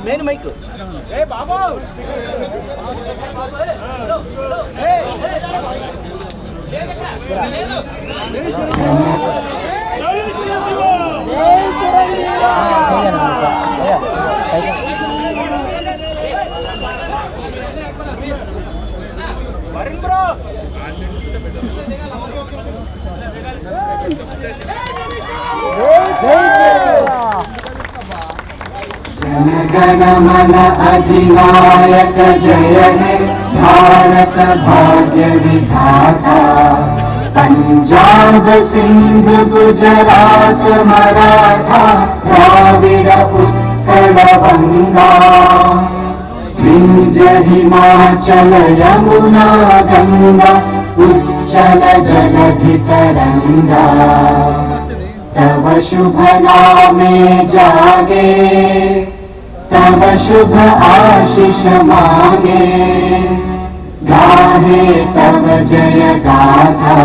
Main mic जनगण मन अधिनायक जय हे भारत भाग्य विधाता पंजाब सिंध गुजरात मराठा द्राविड उत्कल गंगा विंध्य हिमाचल यमुना गंगा उच्चल जलधि तरंगा तव शुभ नामे जागे तव शुभ आशीष मांगे गाहे तव जय गाथा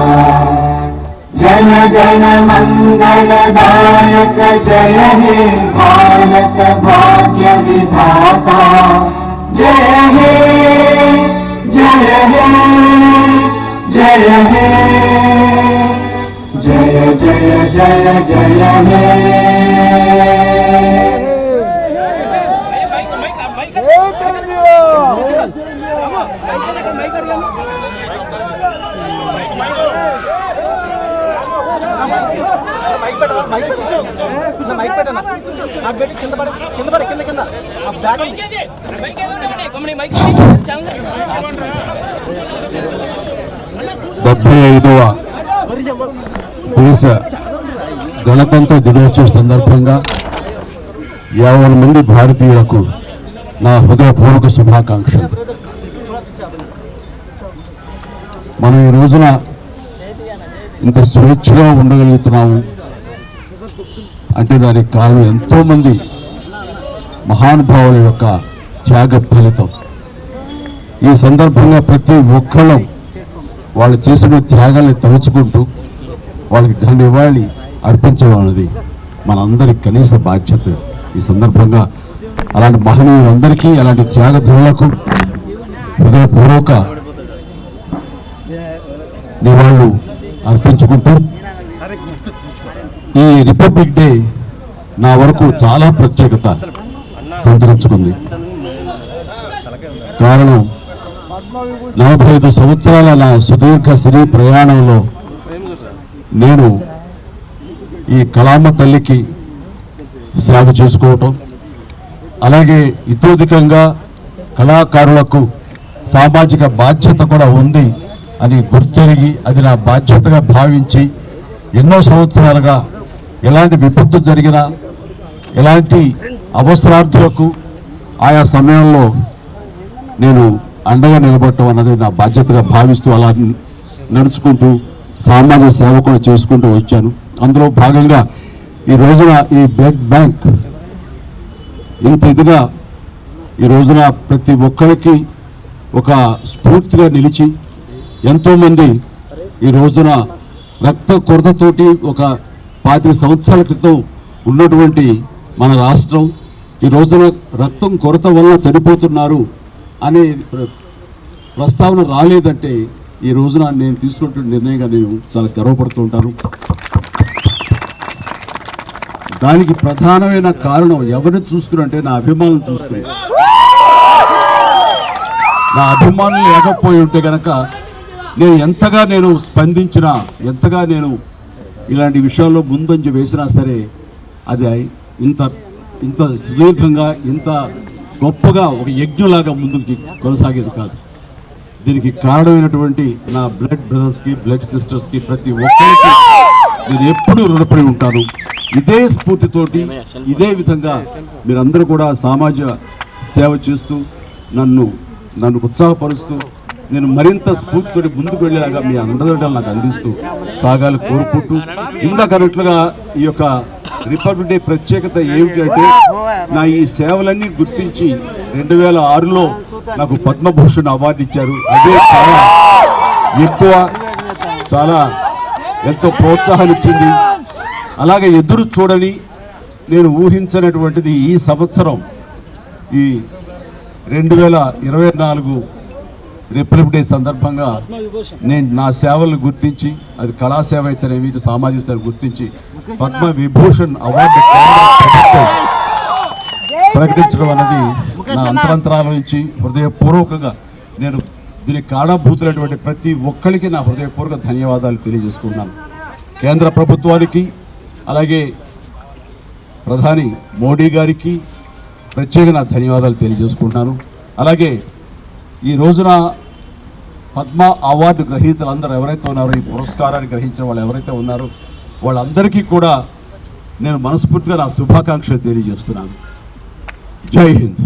जन गण मंगल दायक जय हे भारत भाग्य विधाता जय हे जय हे जय हे जय जय जय जय हे దేశ గణతంత్ర దినోత్సవ సందర్భంగా 50 మంది భారతీయులకు నా హృదయపూర్వక శుభాకాంక్షలు. మనం ఈ రోజున ఇంత స్వేచ్ఛగా ఉండగలుగుతున్నాము అంటే దానికి కారణం ఎంతోమంది మహానుభావుల యొక్క త్యాగ ఫలితం. ఈ సందర్భంగా ప్రతి ఒక్కళ్ళం వాళ్ళు చేసిన త్యాగాన్ని తలుచుకుంటూ వాళ్ళకి ఘన నివాళి అర్పించమన్నది మనందరి కనీస బాధ్యత. ఈ సందర్భంగా అలాంటి మహనీయులందరికీ అలాంటి త్యాగధనులకు హృదయపూర్వక నివాళులు అర్పించుకుంటూ ఈ రిపబ్లిక్ డే నా వరకు చాలా ప్రత్యేకత సంతరించుకుంది. కారణం 45 సంవత్సరాల నా సుదీర్ఘ సినీ ప్రయాణంలో నేను ఈ కళామ తల్లికి సేవ చేసుకోవటం, అలాగే ఇతోధికంగా కళాకారులకు సామాజిక బాధ్యత కూడా ఉంది అని గుర్తెరిగి అది నా బాధ్యతగా భావించి ఎన్నో సంవత్సరాలుగా ఎలాంటి విపత్తు జరిగినా ఎలాంటి అవసరార్థులకు ఆయా సమయంలో నేను అండగా నిలబడటం అన్నది నా బాధ్యతగా భావిస్తూ అలా నడుచుకుంటూ సామాజిక సేవ కూడా చేసుకుంటూ వచ్చాను. అందులో భాగంగా ఈ రోజున ఈ బ్లడ్ బ్యాంక్ ఇంత ఇదిగా ఈ రోజున ప్రతి ఒక్కరికి ఒక స్ఫూర్తిగా నిలిచి ఎంతోమంది ఈ రోజున రక్త కొరతతోటి ఒక 25 సంవత్సరాల క్రితం ఉన్నటువంటి మన రాష్ట్రం ఈ రోజున రక్తం కొరత వల్ల చనిపోతున్నారు అనే ప్రస్తావన రాలేదంటే ఈ రోజున నేను తీసుకున్న నిర్ణయంగా నేను చాలా గర్వపడుతూ ఉంటాను. దానికి ప్రధానమైన కారణం ఎవరిని చూసుకుని అంటే నా అభిమానులు చూసుకుని. నా అభిమానులు లేకపోయి ఉంటే కనుక నేను ఎంతగా స్పందించినా, ఎంతగా ఇలాంటి విషయాల్లో ముందంజ వేసినా సరే అది ఇంత సుదీర్ఘంగా ఇంత గొప్పగా ఒక యజ్ఞలాగా ముందుకి కొనసాగేది కాదు. దీనికి కారణమైనటువంటి నా బ్లడ్ బ్రదర్స్కి, బ్లడ్ సిస్టర్స్కి, ప్రతి ఒక్కరికి నేను ఎప్పుడూ రుణపడి ఉంటాను. ఇదే స్ఫూర్తితోటి ఇదే విధంగా మీరందరూ కూడా సామాజిక సేవ చేస్తూ నన్ను ఉత్సాహపరుస్తూ నేను మరింత స్ఫూర్తితోటి ముందుకు వెళ్ళేలాగా మీ అండదండలు నాకు అందిస్తూ సాగాలి కోరుకుంటూ, ఇందాకన్నట్లుగా ఈ యొక్క రిపబ్లిక్ డే ప్రత్యేకత ఏమిటంటే నా ఈ సేవలన్నీ గుర్తించి 2006లో నాకు పద్మభూషణ్ అవార్డు ఇచ్చారు. అదే చాలా ఎక్కువ, చాలా ఎంతో ప్రోత్సాహాన్ని ఇచ్చింది. అలాగే ఎదురు చూడని నేను ఊహించినటువంటిది ఈ సంవత్సరం ఈ 2024 రిపబ్లిక్ డే సందర్భంగా నేను నా సేవలను గుర్తించి, అది కళాసేవ అయితేనేమి, సామాజిక సేవ గుర్తించి పద్మ విభూషణ్ అవార్డు ప్రకటించడం అనేది నా అంతరంతరాల నుంచి హృదయపూర్వకంగా నేను దీనికి కారణభూతులైనటువంటి ప్రతి ఒక్కరికి నా హృదయపూర్వక ధన్యవాదాలు తెలియజేసుకున్నాను. కేంద్ర ప్రభుత్వానికి అలాగే ప్రధాని మోడీ గారికి ప్రత్యేక నా ధన్యవాదాలు తెలియజేసుకుంటున్నాను. అలాగే ఈ రోజున పద్మ అవార్డు గ్రహీతలందరూ ఎవరైతే ఉన్నారో, ఈ పురస్కారాన్ని గ్రహించిన వాళ్ళు ఎవరైతే ఉన్నారో వాళ్ళందరికీ కూడా నేను మనస్ఫూర్తిగా నా శుభాకాంక్షలు తెలియజేస్తున్నాను. జై హింద్.